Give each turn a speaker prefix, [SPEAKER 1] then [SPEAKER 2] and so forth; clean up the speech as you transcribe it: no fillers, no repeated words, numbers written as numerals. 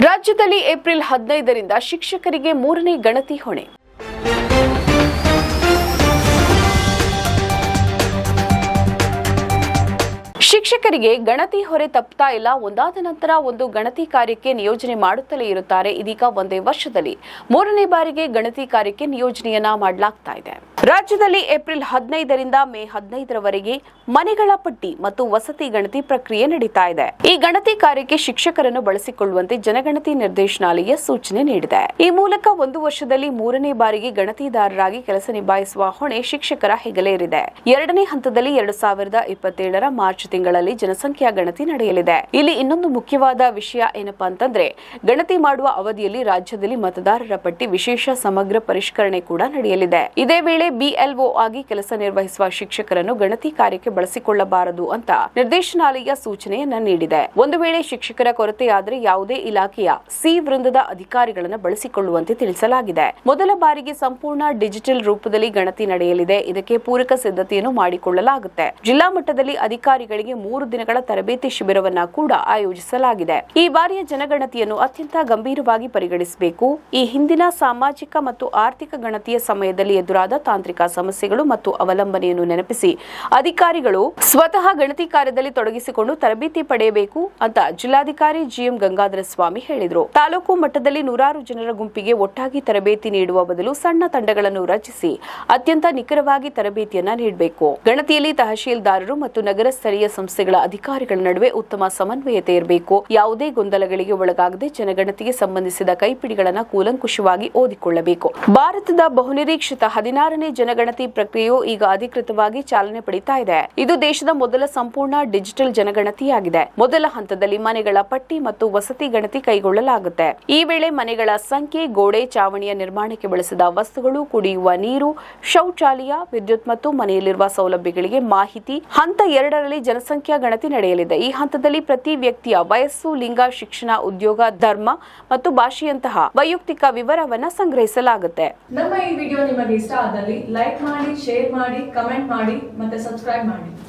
[SPEAKER 1] ರಾಜ್ಯದಲ್ಲಿ ಏಪ್ರಿಲ್ 15ರಿಂದ ಶಿಕ್ಷಕರಿಗೆ ಮೂರನೇ ಗಣತಿ ಹೊಣೆ. ಶಿಕ್ಷಕರಿಗೆ ಗಣತಿ ಹೊರೆ ತಪ್ಪುತ್ತಾ ಇಲ್ಲ. ಒಂದಾದ ನಂತರ ಒಂದು ಗಣತಿ ಕಾರ್ಯಕ್ಕೆ ನಿಯೋಜನೆ ಮಾಡುತ್ತಲೇ ಇರುತ್ತಾರೆ. ಇದೀಗ ಒಂದೇ ವರ್ಷದಲ್ಲಿ ಮೂರನೇ ಬಾರಿಗೆ ಗಣತಿ ಕಾರ್ಯಕ್ಕೆ ನಿಯೋಜನೆಯನ್ನ ಮಾಡಲಾಗ್ತಾ ಇದೆ. ರಾಜ್ಯದಲ್ಲಿ ಏಪ್ರಿಲ್ 15ರಿಂದ ಮೇ 15ರವರೆಗೆ ಮನೆಗಳ ಪಟ್ಟಿ ಮತ್ತು ವಸತಿ ಗಣತಿ ಪ್ರಕ್ರಿಯೆ ನಡೀತಾ ಇದೆ. ಈ ಗಣತಿ ಕಾರ್ಯಕ್ಕೆ ಶಿಕ್ಷಕರನ್ನು ಬಳಸಿಕೊಳ್ಳುವಂತೆ ಜನಗಣತಿ ನಿರ್ದೇಶನಾಲಯ ಸೂಚನೆ ನೀಡಿದೆ. ಈ ಮೂಲಕ ಒಂದು ವರ್ಷದಲ್ಲಿ ಮೂರನೇ ಬಾರಿಗೆ ಗಣತಿದಾರರಾಗಿ ಕೆಲಸ ನಿಭಾಯಿಸುವ ಹೊಣೆ ಶಿಕ್ಷಕರ ಹೆಗಲೇರಿದೆ. ಎರಡನೇ ಹಂತದಲ್ಲಿ 2027ರ ಮಾರ್ಚ್ ತಿಂಗಳಲ್ಲಿ ಜನಸಂಖ್ಯಾ ಗಣತಿ ನಡೆಯಲಿದೆ. ಇಲ್ಲಿ ಇನ್ನೊಂದು ಮುಖ್ಯವಾದ ವಿಷಯ ಏನಪ್ಪಾ ಅಂತಂದ್ರೆ, ಗಣತಿ ಮಾಡುವ ಅವಧಿಯಲ್ಲಿ ರಾಜ್ಯದಲ್ಲಿ ಮತದಾರರ ಪಟ್ಟಿ ವಿಶೇಷ ಸಮಗ್ರ ಪರಿಷ್ಕರಣೆ ಕೂಡ ನಡೆಯಲಿದೆ. ಇದೇ ವೇಳೆ ಬಿಎಲ್ಒ ಆಗಿ ಕೆಲಸ ನಿರ್ವಹಿಸುವ ಶಿಕ್ಷಕರನ್ನು ಗಣತಿ ಕಾರ್ಯಕ್ಕೆ ಬಳಸಿಕೊಳ್ಳಬಾರದು ಅಂತ ನಿರ್ದೇಶನಾಲಯ ಸೂಚನೆಯನ್ನ ನೀಡಿದೆ. ಒಂದು ವೇಳೆ ಶಿಕ್ಷಕರ ಕೊರತೆಯಾದರೆ ಯಾವುದೇ ಇಲಾಖೆಯ ಸಿ ವೃಂದದ ಅಧಿಕಾರಿಗಳನ್ನು ಬಳಸಿಕೊಳ್ಳುವಂತೆ ತಿಳಿಸಲಾಗಿದೆ. ಮೊದಲ ಬಾರಿಗೆ ಸಂಪೂರ್ಣ ಡಿಜಿಟಲ್ ರೂಪದಲ್ಲಿ ಗಣತಿ ನಡೆಯಲಿದೆ. ಇದಕ್ಕೆ ಪೂರಕ ಸಿದ್ಧತೆಯನ್ನು ಮಾಡಿಕೊಳ್ಳಲಾಗುತ್ತೆ. ಜಿಲ್ಲಾ ಮಟ್ಟದಲ್ಲಿ ಅಧಿಕಾರಿಗಳಿಗೆ 3 ದಿನಗಳ ತರಬೇತಿ ಶಿಬಿರವನ್ನ ಕೂಡ ಆಯೋಜಿಸಲಾಗಿದೆ. ಈ ಬಾರಿಯ ಜನಗಣತಿಯನ್ನು ಅತ್ಯಂತ ಗಂಭೀರವಾಗಿ ಪರಿಗಣಿಸಬೇಕು. ಈ ಹಿಂದಿನ ಸಾಮಾಜಿಕ ಮತ್ತು ಆರ್ಥಿಕ ಗಣತಿಯ ಸಮಯದಲ್ಲಿ ಎದುರಾದ ತಾಂತ್ರಿಕ ಸಮಸ್ಯೆಗಳು ಮತ್ತು ಅವಲಂಬನೆಯನ್ನು ನೆನಪಿಸಿ ಅಧಿಕಾರಿಗಳು ಸ್ವತಃ ಗಣತಿ ಕಾರ್ಯದಲ್ಲಿ ತೊಡಗಿಸಿಕೊಂಡು ತರಬೇತಿ ಪಡೆಯಬೇಕು ಅಂತ ಜಿಲ್ಲಾಧಿಕಾರಿ ಜಿಎಂ ಗಂಗಾಧರ ಸ್ವಾಮಿ ಹೇಳಿದರು. ತಾಲೂಕು ಮಟ್ಟದಲ್ಲಿ 100 ಜನರ ಗುಂಪಿಗೆ ಒಟ್ಟಾಗಿ ತರಬೇತಿ ನೀಡುವ ಬದಲು ಸಣ್ಣ ತಂಡಗಳನ್ನು ರಚಿಸಿ ಅತ್ಯಂತ ನಿಖರವಾಗಿ ತರಬೇತಿಯನ್ನ ನೀಡಬೇಕು. ಗಣತಿಯಲ್ಲಿ ತಹಶೀಲ್ದಾರರು ಮತ್ತು ನಗರ ಸ್ಥಳೀಯ ಸಂಸ್ಥೆಗಳ ಅಧಿಕಾರಿಗಳ ನಡುವೆ ಉತ್ತಮ ಸಮನ್ವಯತೆ ಇರಬೇಕು. ಯಾವುದೇ ಗೊಂದಲಗಳಿಗೆ ಒಳಗಾಗದೆ ಜನಗಣತಿಗೆ ಸಂಬಂಧಿಸಿದ ಕೈಪಿಡಿಗಳನ್ನು ಕೂಲಂಕುಷವಾಗಿ ಓದಿಕೊಳ್ಳಬೇಕು. ಭಾರತದ ಬಹುನಿರೀಕ್ಷಿತ 16ನೇ ಜನಗಣತಿ ಪ್ರಕ್ರಿಯೆಯು ಈಗ ಅಧಿಕೃತವಾಗಿ ಚಾಲನೆ ಪಡೆಯುತ್ತಾ ಇದೆ. ಇದು ದೇಶದ ಮೊದಲ ಸಂಪೂರ್ಣ ಡಿಜಿಟಲ್ ಜನಗಣತಿಯಾಗಿದೆ. ಮೊದಲ ಹಂತದಲ್ಲಿ ಮನೆಗಳ ಪಟ್ಟಿ ಮತ್ತು ವಸತಿ ಗಣತಿ ಕೈಗೊಳ್ಳಲಾಗುತ್ತೆ. ಈ ವೇಳೆ ಮನೆಗಳ ಸಂಖ್ಯೆ, ಗೋಡೆ, ಚಾವಣಿಯ ನಿರ್ಮಾಣಕ್ಕೆ ಬಳಸಿದ ವಸ್ತುಗಳು, ಕುಡಿಯುವ ನೀರು, ಶೌಚಾಲಯ, ವಿದ್ಯುತ್ ಮತ್ತು ಮನೆಯಲ್ಲಿರುವ ಸೌಲಭ್ಯಗಳಿಗೆ ಮಾಹಿತಿ. ಹಂತ 2ರಲ್ಲಿ ಜನಸಂಖ್ಯಾ ಗಣತಿ ನಡೆಯಲಿದೆ. ಈ ಹಂತದಲ್ಲಿ ಪ್ರತಿ ವ್ಯಕ್ತಿಯ ವಯಸ್ಸು, ಲಿಂಗ, ಶಿಕ್ಷಣ, ಉದ್ಯೋಗ, ಧರ್ಮ ಮತ್ತು ಭಾಷೆಯಂತಹ ವೈಯಕ್ತಿಕ ವಿವರವನ್ನ ಸಂಗ್ರಹಿಸಲಾಗುತ್ತೆ.
[SPEAKER 2] ನಮ್ಮ ಈ ವಿಡಿಯೋ ನಿಮಗೆ ಇಷ್ಟ ಆದಲ್ಲಿ ಲೈಕ್ ಮಾಡಿ, ಶೇರ್ ಮಾಡಿ, ಕಮೆಂಟ್ ಮಾಡಿ ಮತ್ತೆ ಸಬ್ಸ್ಕ್ರೈಬ್ ಮಾಡಿ.